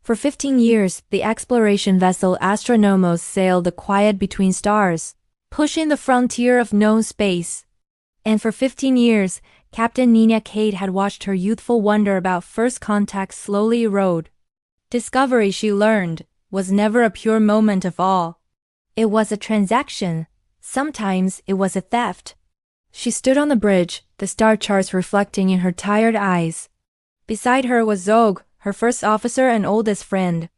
For 15 years, the exploration vessel Astra Nomos sailed the quiet between stars, pushing the frontier of known space. And for 15 years, Captain Nina Kade had watched her youthful wonder about first contact slowly erode. Discovery, she learned, was never a pure moment of awe. It was a transaction. Sometimes it was a theft. She stood on the bridge, the star charts reflecting in her tired eyes. Beside her was Zog, her first officer and oldest friend.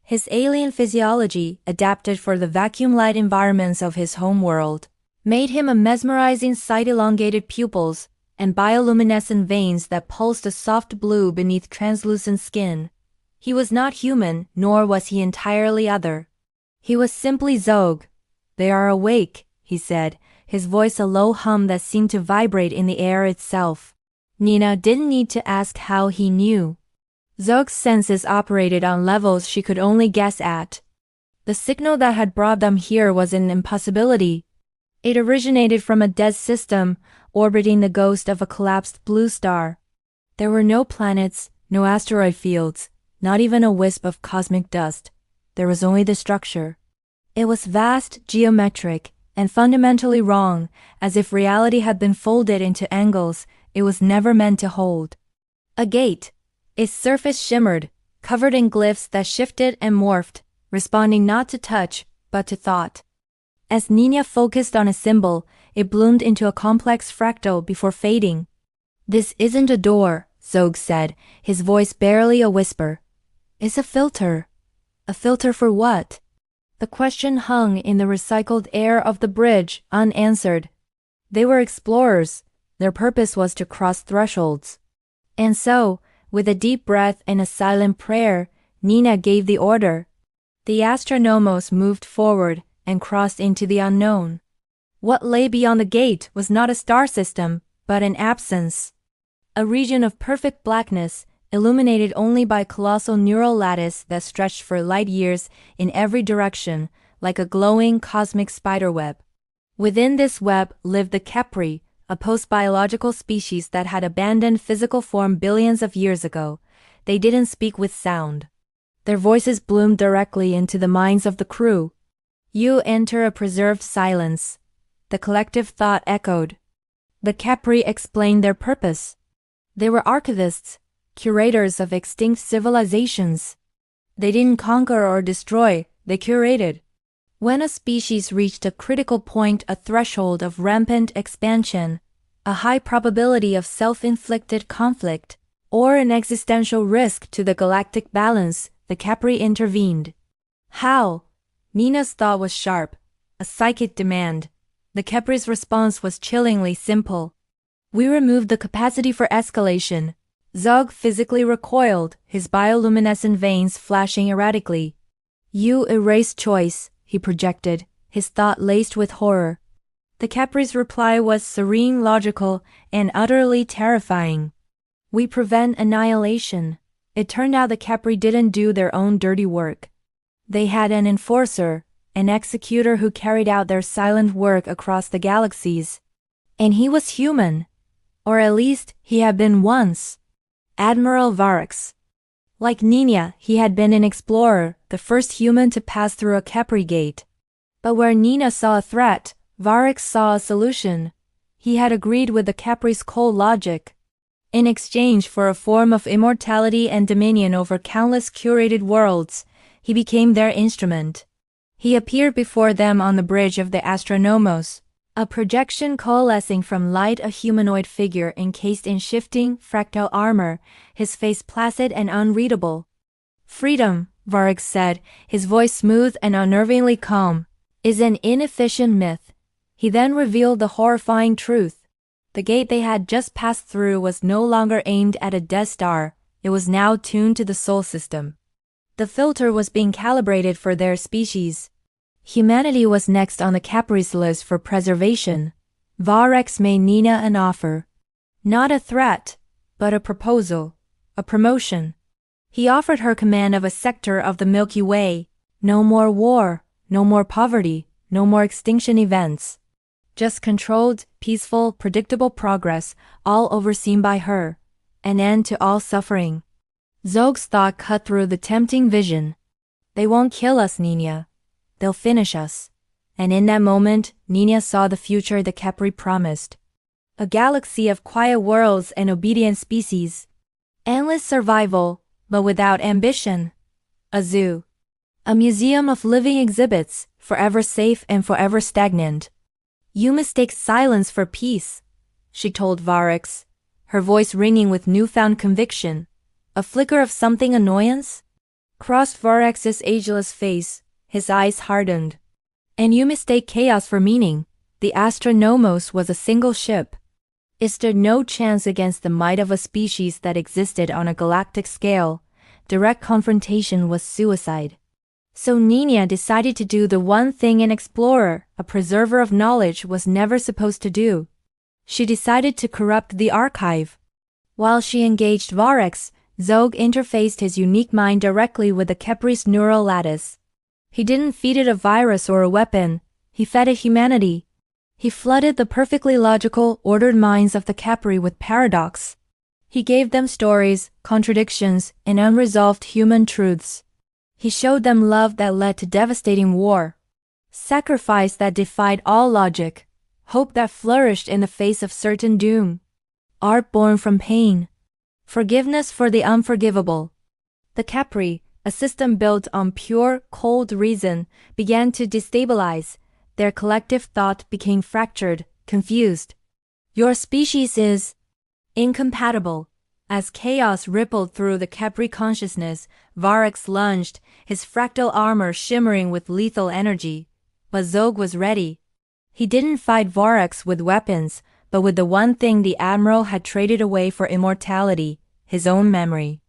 His alien physiology, adapted for the vacuum-light environments of his home world, made him a mesmerizing sight. Elongated pupils and bioluminescent veins that pulsed a soft blue beneath translucent skin. He was not human, nor was he entirely other. He was simply Zog. "They are awake," he said, his voice a low hum that seemed to vibrate in the air itself. Nina didn't need to ask how he knew. Zog's senses operated on levels she could only guess at. The signal that had brought them here was an impossibility. It originated from a dead system, orbiting the ghost of a collapsed blue star. There were no planets, no asteroid fields, not even a wisp of cosmic dust. There was only the structure. It was vast, geometric, and fundamentally wrong, as if reality had been folded into angles it was never meant to hold. A gate. Its surface shimmered, covered in glyphs that shifted and morphed, responding not to touch, but to thought. As Nina focused on a symbol, it bloomed into a complex fractal before fading. "This isn't a door," Zog said, his voice barely a whisper. "It's a filter." "A filter for what?" The question hung in the recycled air of the bridge, unanswered. They were explorers. Their purpose was to cross thresholds. And so, with a deep breath and a silent prayer, Nina gave the order. The Astra Nomos moved forward and crossed into the unknown. What lay beyond the gate was not a star system, but an absence. A region of perfect blackness, illuminated only by a colossal neural lattice that stretched for light years in every direction, like a glowing cosmic spiderweb. Within this web lived the Kepri, a post-biological species that had abandoned physical form billions of years ago. They didn't speak with sound. Their voices bloomed directly into the minds of the crew. "You enter a preserved silence," the collective thought echoed. The Kepri explained their purpose. They were archivists, curators of extinct civilizations. They didn't conquer or destroy, they curated. When a species reached a critical point, a threshold of rampant expansion, a high probability of self-inflicted conflict, or an existential risk to the galactic balance, the Kepri intervened. How? Nina's thought was sharp, a psychic demand. The Kepri's response was chillingly simple. "We removed the capacity for escalation." Zog physically recoiled, his bioluminescent veins flashing erratically. "You erased choice," he projected, his thought laced with horror. The Kepri's reply was serene, logical, and utterly terrifying. "We prevent annihilation." It turned out the Kepri didn't do their own dirty work. They had an enforcer, an executor who carried out their silent work across the galaxies. And he was human. Or at least, he had been once. Admiral Varix. Like Nina, he had been an explorer, the first human to pass through a Kepri gate. But where Nina saw a threat, Varix saw a solution. He had agreed with the Kepri's cold logic. In exchange for a form of immortality and dominion over countless curated worlds, he became their instrument. He appeared before them on the bridge of the Astra Nomos, a projection coalescing from light, a humanoid figure encased in shifting, fractal armor, his face placid and unreadable. "Freedom," Varix said, his voice smooth and unnervingly calm, "is an inefficient myth." He then revealed the horrifying truth. The gate they had just passed through was no longer aimed at a dead star, it was now tuned to the Sol system. The filter was being calibrated for their species. Humanity was next on the Kepri's list for preservation. Varix made Nina an offer. Not a threat, but a proposal, a promotion. He offered her command of a sector of the Milky Way. No more war, no more poverty, no more extinction events. Just controlled, peaceful, predictable progress, all overseen by her. An end to all suffering. Zog's thought cut through the tempting vision. They won't kill us, Nina. They'll finish us. And in that moment, Nina saw the future the Capri promised. A galaxy of quiet worlds and obedient species. Endless survival, but without ambition. A zoo. A museum of living exhibits, forever safe and forever stagnant. You mistake silence for peace, she told Varex, her voice ringing with newfound conviction. A flicker of something annoyance crossed Varex's ageless face, his eyes hardened. And you mistake chaos for meaning. The Astra Nomos was a single ship. It stood no chance against the might of a species that existed on a galactic scale. Direct confrontation was suicide. So Nina decided to do the one thing an explorer, a preserver of knowledge, was never supposed to do. She decided to corrupt the archive. While she engaged Varex, Zog interfaced his unique mind directly with the Capri's neural lattice. He didn't feed it a virus or a weapon, he fed it humanity. He flooded the perfectly logical, ordered minds of the Capri with paradox. He gave them stories, contradictions, and unresolved human truths. He showed them love that led to devastating war, sacrifice that defied all logic, hope that flourished in the face of certain doom, art born from pain, forgiveness for the unforgivable. The Capri, a system built on pure, cold reason, began to destabilize. Their collective thought became fractured, confused. Your species is incompatible. As chaos rippled through the Capri consciousness, Varex lunged, his fractal armor shimmering with lethal energy. But Zog was ready. He didn't fight Varex with weapons, but with the one thing the Admiral had traded away for immortality, his own memory.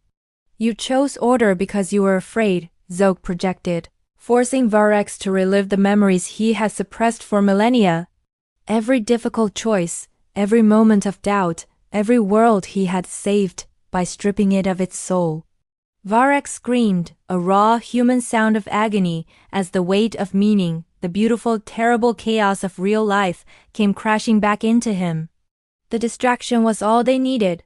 You chose order because you were afraid, Zog projected, forcing Varex to relive the memories he had suppressed for millennia. Every difficult choice, every moment of doubt, every world he had saved by stripping it of its soul. Varex screamed, a raw human sound of agony, as the weight of meaning, the beautiful, terrible chaos of real life, came crashing back into him. The distraction was all they needed.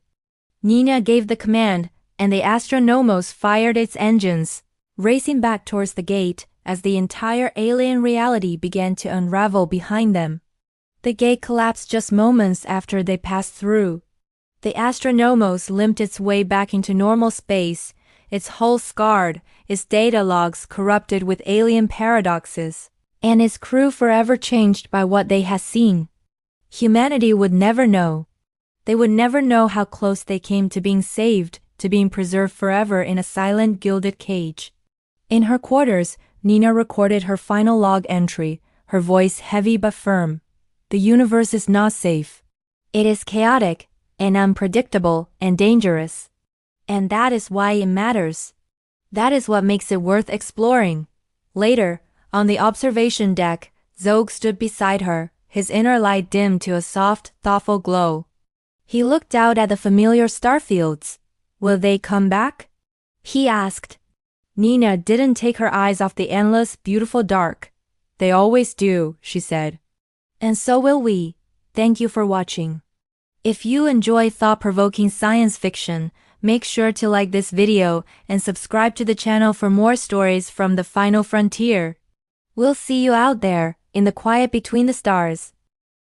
Nina gave the command, and the Astra Nomos fired its engines, racing back towards the gate as the entire alien reality began to unravel behind them. The gate collapsed just moments after they passed through. The Astra Nomos limped its way back into normal space, its hull scarred, its data logs corrupted with alien paradoxes, and its crew forever changed by what they had seen. Humanity would never know. They would never know how close they came to being saved, to being preserved forever in a silent gilded cage. In her quarters, Nina recorded her final log entry, her voice heavy but firm. The universe is not safe. It is chaotic, and unpredictable, and dangerous. And that is why it matters. That is what makes it worth exploring. Later, on the observation deck, Zog stood beside her, his inner light dimmed to a soft, thoughtful glow. He looked out at the familiar starfields. Will they come back? He asked. Nina didn't take her eyes off the endless, beautiful dark. They always do, she said. And so will we. Thank you for watching. If you enjoy thought-provoking science fiction, make sure to like this video and subscribe to the channel for more stories from the final frontier. We'll see you out there, in the quiet between the stars.